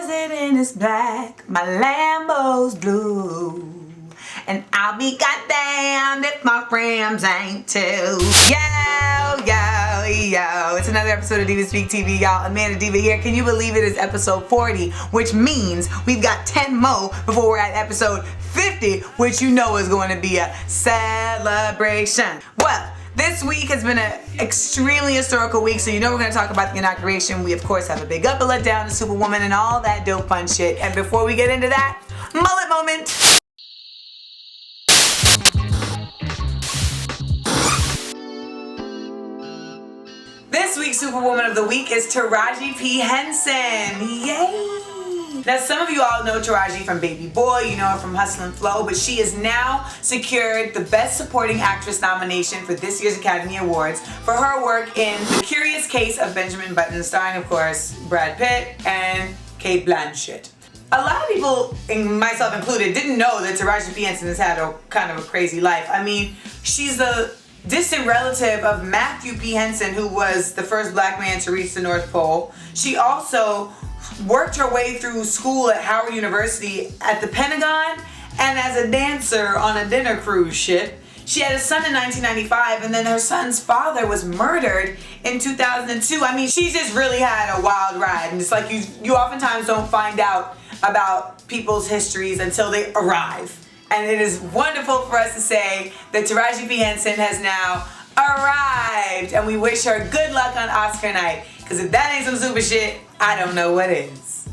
president is black, my Lambo's blue, and I'll be goddamned if my friends ain't too. Yo, yo, yo. It's another episode of Diva Speak TV, y'all. Amanda Diva here. Can you believe it is episode 40, which means we've got 10 more before we're at episode 50, which you know is going to be a celebration. Well, this week has been an extremely historical week, so you know we're going to talk about the inauguration. We, of course, have a big up, a let down, a SupaWoman, and all that dope fun shit. And before we get into that, mullet moment. This week's SupaWoman of the Week is Taraji P. Henson. Yay! Now, some of you all know Taraji from Baby Boy, you know her from Hustle and Flow, but she has now secured the Best Supporting Actress nomination for this year's Academy Awards for her work in The Curious Case of Benjamin Button, starring, of course, Brad Pitt and Cate Blanchett. A lot of people, and myself included, didn't know that Taraji P. Henson has had a kind of a crazy life. I mean, she's the distant relative of Matthew P. Henson, who was the first black man to reach the North Pole. She also worked her way through school at Howard University at the Pentagon and as a dancer on a dinner cruise ship. She had a son in 1995, and then her son's father was murdered in 2002. I mean, she just really had a wild ride, and it's like you oftentimes don't find out about people's histories until they arrive. And it is wonderful for us to say that Taraji P. Henson has now arrived, and we wish her good luck on Oscar night, because if that ain't some super shit, I don't know what is.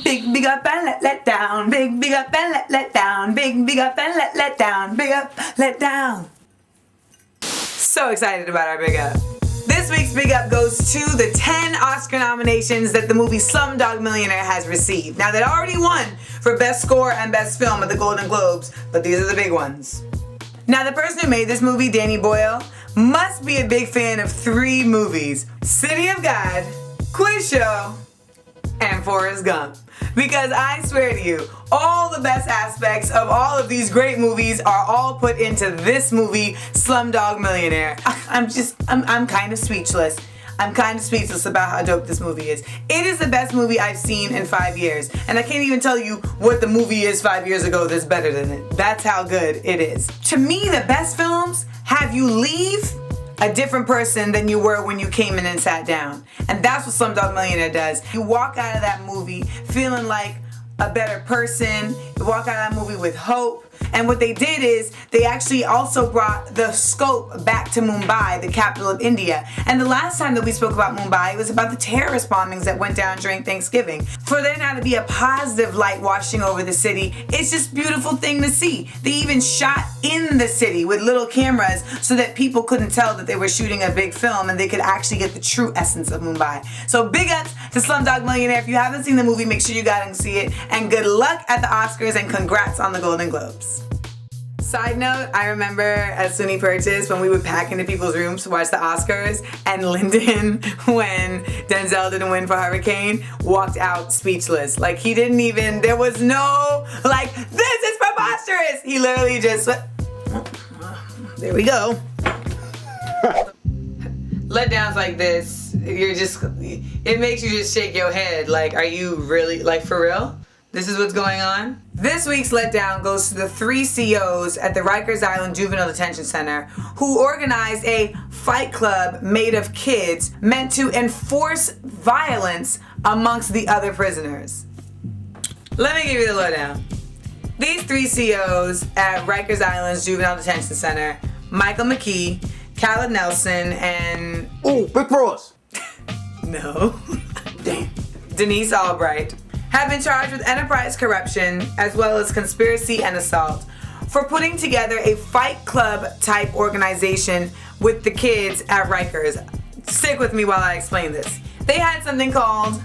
Big up and let down, big up and let down, big up and let down, big up, let down. So excited about our big up. This week's big up goes to the 10 Oscar nominations that the movie Slumdog Millionaire has received. Now, that already won for Best Score and Best Film at the Golden Globes, but these are the big ones. Now, the person who made this movie, Danny Boyle, must be a big fan of 3 movies: City of God, Quiz Show, and Forrest Gump. Because I swear to you, all the best aspects of all of these great movies are all put into this movie, Slumdog Millionaire. I'm kind of speechless. I'm kind of speechless about how dope this movie is. It is the best movie I've seen in 5 years. And I can't even tell you what the movie is 5 years ago that's better than it. That's how good it is. To me, the best films have you leave a different person than you were when you came in and sat down. And that's what Slumdog Millionaire does. You walk out of that movie feeling like a better person. You walk out of that movie with hope. And what they did is they actually also brought the scope back to Mumbai, the capital of India. And the last time that we spoke about Mumbai, it was about the terrorist bombings that went down during Thanksgiving. For there now to be a positive light washing over the city, it's just a beautiful thing to see. They even shot in the city with little cameras so that people couldn't tell that they were shooting a big film and they could actually get the true essence of Mumbai. So big ups to Slumdog Millionaire. If you haven't seen the movie, make sure you go and see it. And good luck at the Oscars and congrats on the Golden Globes. Side note, I remember at SUNY Purchase when we would pack into people's rooms to watch the Oscars, and Lyndon, when Denzel didn't win for Hurricane, walked out speechless. Like, he didn't even, there was no, like, this is preposterous! He literally just went, there we go. Letdowns like this, it makes you just shake your head. Like, are you really, like, for real? This is what's going on? This week's letdown goes to the 3 COs at the Rikers Island Juvenile Detention Center who organized a fight club made of kids meant to enforce violence amongst the other prisoners. Let me give you the lowdown. These 3 COs at Rikers Island's Juvenile Detention Center, Michael McKee, Khaled Nelson, and... Ooh, Big Ross! No. Damn. Denise Albright, have been charged with enterprise corruption as well as conspiracy and assault for putting together a fight club type organization with the kids at Rikers. Stick with me while I explain this. They had something called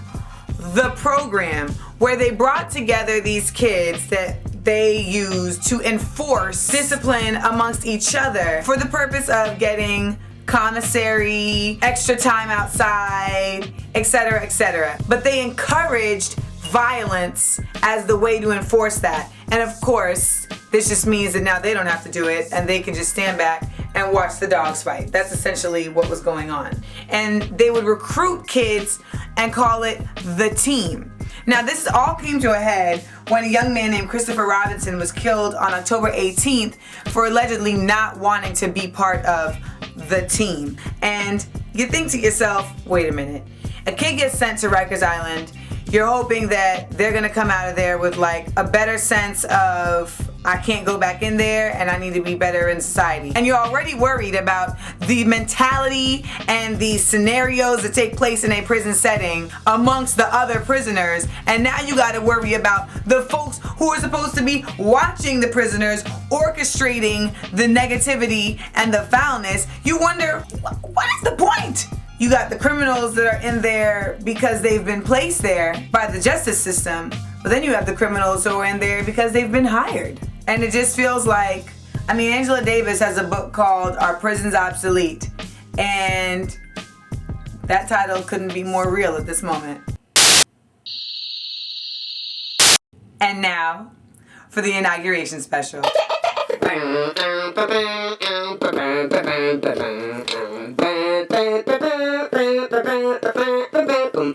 The Program, where they brought together these kids that they used to enforce discipline amongst each other for the purpose of getting commissary, extra time outside, etc., etc. But they encouraged violence as the way to enforce that. And of course, this just means that now they don't have to do it and they can just stand back and watch the dogs fight. That's essentially what was going on. And they would recruit kids and call it the team. Now this all came to a head when a young man named Christopher Robinson was killed on October 18th for allegedly not wanting to be part of the team. And you think to yourself, wait a minute, a kid gets sent to Riker's Island, you're hoping that they're gonna come out of there with like a better sense of, I can't go back in there and I need to be better in society. And you're already worried about the mentality and the scenarios that take place in a prison setting amongst the other prisoners. And now you gotta worry about the folks who are supposed to be watching the prisoners, orchestrating the negativity and the foulness. You wonder, what is the point? You got the criminals that are in there because they've been placed there by the justice system, but then you have the criminals who are in there because they've been hired. And it just feels like, I mean, Angela Davis has a book called Are Prisons Obsolete? And that title couldn't be more real at this moment. And now, for the Inauguration Special.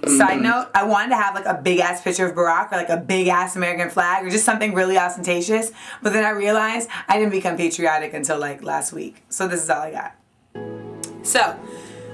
Side note, I wanted to have like a big ass picture of Barack or like a big ass American flag or just something really ostentatious, but then I realized I didn't become patriotic until like last week. So this is all I got. So,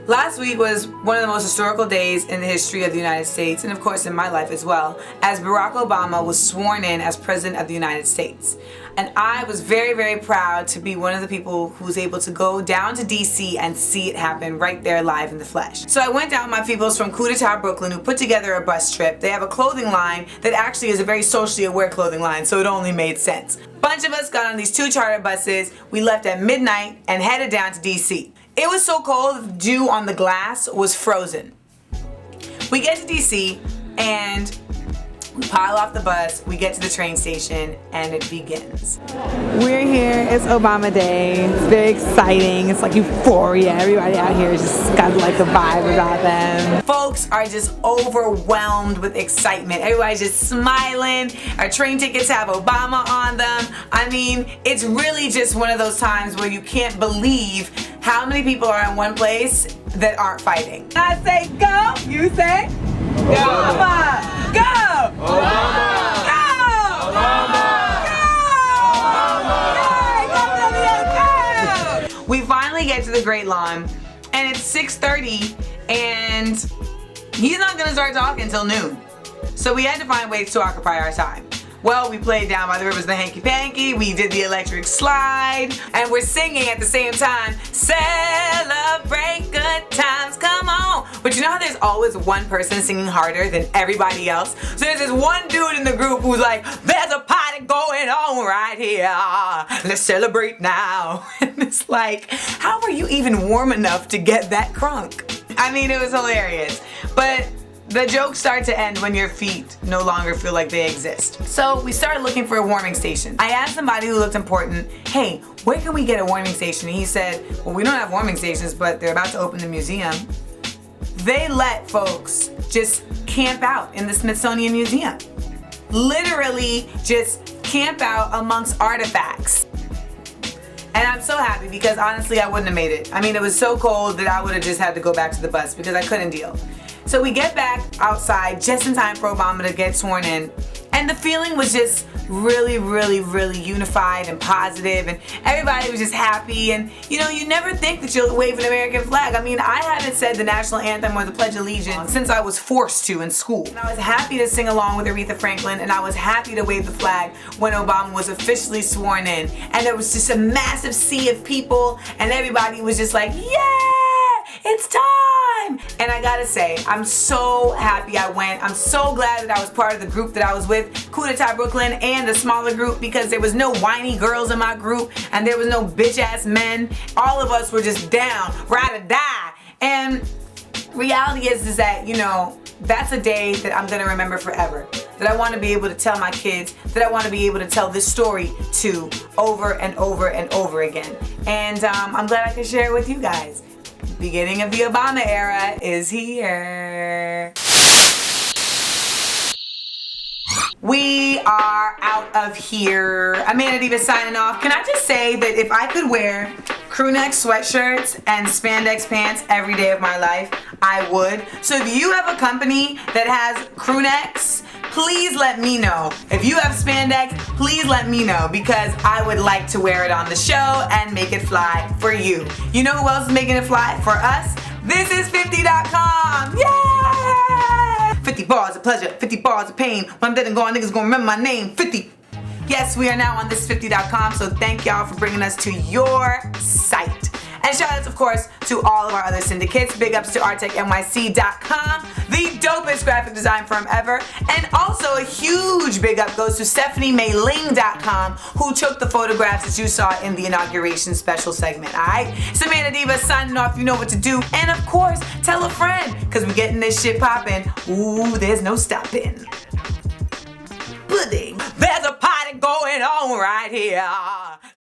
last week was one of the most historical days in the history of the United States, and of course in my life as well, as Barack Obama was sworn in as President of the United States. And I was very, very proud to be one of the people who was able to go down to DC and see it happen right there live in the flesh. So I went down with my peoples from Coup d'etat Brooklyn who put together a bus trip. They have a clothing line that actually is a very socially aware clothing line, so it only made sense. Bunch of us got on these 2 charter buses. We left at midnight and headed down to DC. It was so cold, the dew on the glass was frozen. We get to DC and we pile off the bus, we get to the train station, and it begins. We're here, it's Obama Day. It's very exciting, it's like euphoria. Everybody out here just got like the vibe about them. Folks are just overwhelmed with excitement. Everybody's just smiling. Our train tickets have Obama on them. I mean, it's really just one of those times where you can't believe how many people are in one place that aren't fighting. I say go, you say go. Obama. Go! Obama! Go! Obama! Go! Go! We finally get to the Great Lawn, and it's 6:30, and he's not gonna start talking until noon. So we had to find ways to occupy our time. Well, we played down by the rivers the hanky panky, we did the electric slide, and we're singing at the same time, celebrate good times, come on. But you know how there's always one person singing harder than everybody else? So there's this one dude in the group who's like, there's a party going on right here, let's celebrate now. And it's like, how are you even warm enough to get that crunk? I mean, it was hilarious. But the jokes start to end when your feet no longer feel like they exist. So we started looking for a warming station. I asked somebody who looked important, hey, where can we get a warming station? And he said, well, we don't have warming stations, but they're about to open the museum. They let folks just camp out in the Smithsonian Museum. Literally just camp out amongst artifacts. And I'm so happy because honestly, I wouldn't have made it. I mean, it was so cold that I would have just had to go back to the bus because I couldn't deal. So we get back outside just in time for Obama to get sworn in. And the feeling was just really, really, really unified and positive, and everybody was just happy. And you know, you never think that you'll wave an American flag. I mean, I haven't said the national anthem or the Pledge of Allegiance since I was forced to in school. And I was happy to sing along with Aretha Franklin, and I was happy to wave the flag when Obama was officially sworn in. And there was just a massive sea of people, and everybody was just like, yeah! It's time! And I gotta say, I'm so happy I went. I'm so glad that I was part of the group that I was with, Coup d'etat Brooklyn, and the smaller group, because there was no whiny girls in my group, and there was no bitch ass men. All of us were just down, ride or die. And reality is that, you know, that's a day that I'm gonna remember forever. That I wanna be able to tell my kids, that I wanna be able to tell this story to over and over and over again. And I'm glad I could share it with you guys. Beginning of the Obama era is here. We are out of here. Amanda Diva signing off. Can I just say that if I could wear crew neck sweatshirts and spandex pants every day of my life, I would. So if you have a company that has crew necks, please let me know. If you have spandex, please let me know, because I would like to wear it on the show and make it fly for you. You know who else is making it fly for us? This is 50.com. Yay! 50 bars of pleasure, 50 bars of pain. When I'm dead and gone, niggas gonna remember my name. 50. Yes, we are now on this50.com, so thank y'all for bringing us to your site. And shout outs, of course, to all of our other syndicates. Big ups to artechnyc.com, the dopest graphic design firm ever. And also a huge big up goes to StephanieMailing.com, who took the photographs that you saw in the Inauguration Special segment, alright? Samantha Diva signing off, you know what to do. And of course, tell a friend, because we're getting this shit popping. Ooh, there's no stopping. Pudding. There's a party going on right here.